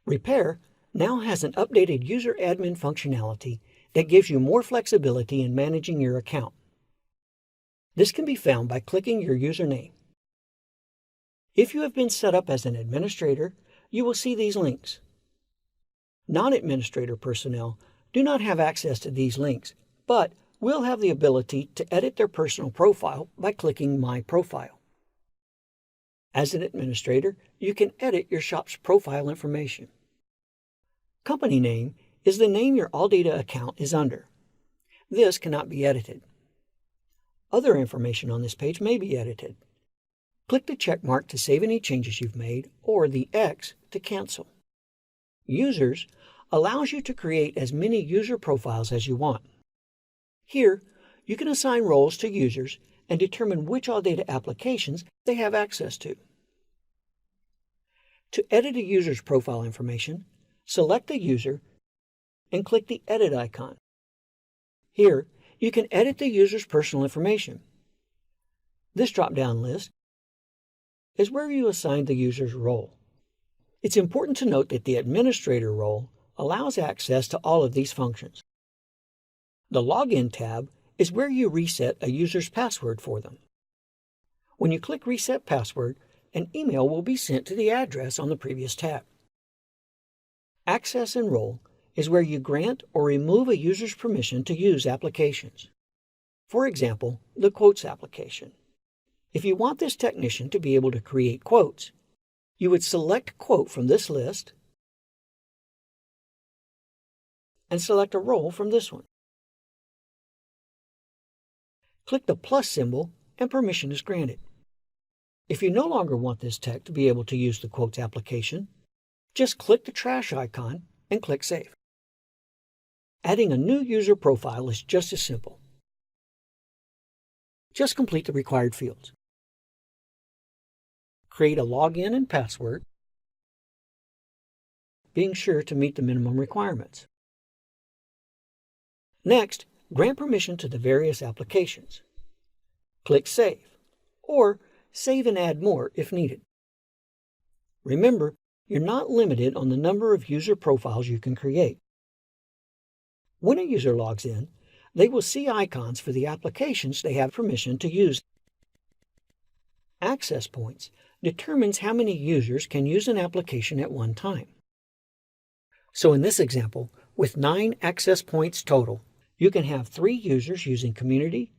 Repair now has an updated user admin functionality that gives you more flexibility in managing your account. This can be found by clicking your username. If you have been set up as an administrator, you will see these links. Non-administrator personnel do not have access to these links, but will have the ability to edit their personal profile by clicking My Profile. As an administrator, you can edit your shop's profile information. Company name is the name your ALLDATA account is under. This cannot be edited. Other information on this page may be edited. Click the check mark to save any changes you've made, or the X to cancel. Users allows you to create as many user profiles as you want. Here, you can assign roles to users and determine which ALLDATA applications they have access to. To edit a user's profile information, select the user and click the Edit icon. Here, you can edit the user's personal information. This drop-down list is where you assign the user's role. It's important to note that the administrator role allows access to all of these functions. The Login tab is where you reset a user's password for them. When you click Reset Password, an email will be sent to the address on the previous tab. Access and Role is where you grant or remove a user's permission to use applications. For example, the Quotes application. If you want this technician to be able to create quotes, you would select Quote from this list and select a role from this one. Click the plus symbol and permission is granted. If you no longer want this tech to be able to use the Quotes application, just click the trash icon and click Save. Adding a new user profile is just as simple. Just complete the required fields. Create a login and password, being sure to meet the minimum requirements. Next, grant permission to the various applications. Click Save, or save and add more if needed. Remember, you're not limited on the number of user profiles you can create. When a user logs in, they will see icons for the applications they have permission to use. Access points determines how many users can use an application at one time. So in this example, with 9 access points total, you can have 3 users using Community,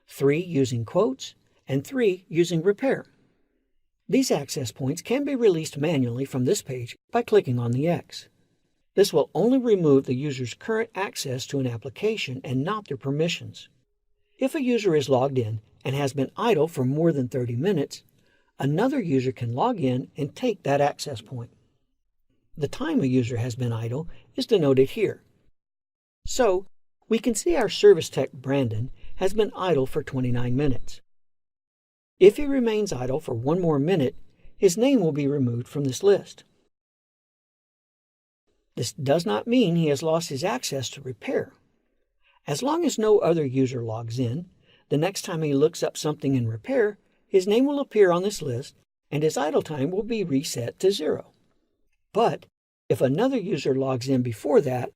3 using Quotes, and 3 using Repair. These access points can be released manually from this page by clicking on the X. This will only remove the user's current access to an application and not their permissions. If a user is logged in and has been idle for more than 30 minutes, another user can log in and take that access point. The time a user has been idle is denoted here. So, we can see our service tech Brandon has been idle for 29 minutes. If he remains idle for 1 more minute, his name will be removed from this list. This does not mean he has lost his access to Repair. As long as no other user logs in, the next time he looks up something in Repair, his name will appear on this list and his idle time will be reset to 0. But if another user logs in before that,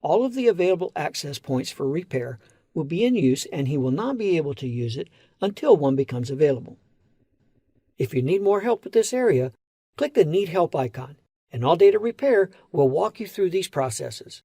all of the available access points for Repair will be in use and he will not be able to use it until one becomes available. If you need more help with this area, click the Need Help icon, and ALLDATA Repair will walk you through these processes.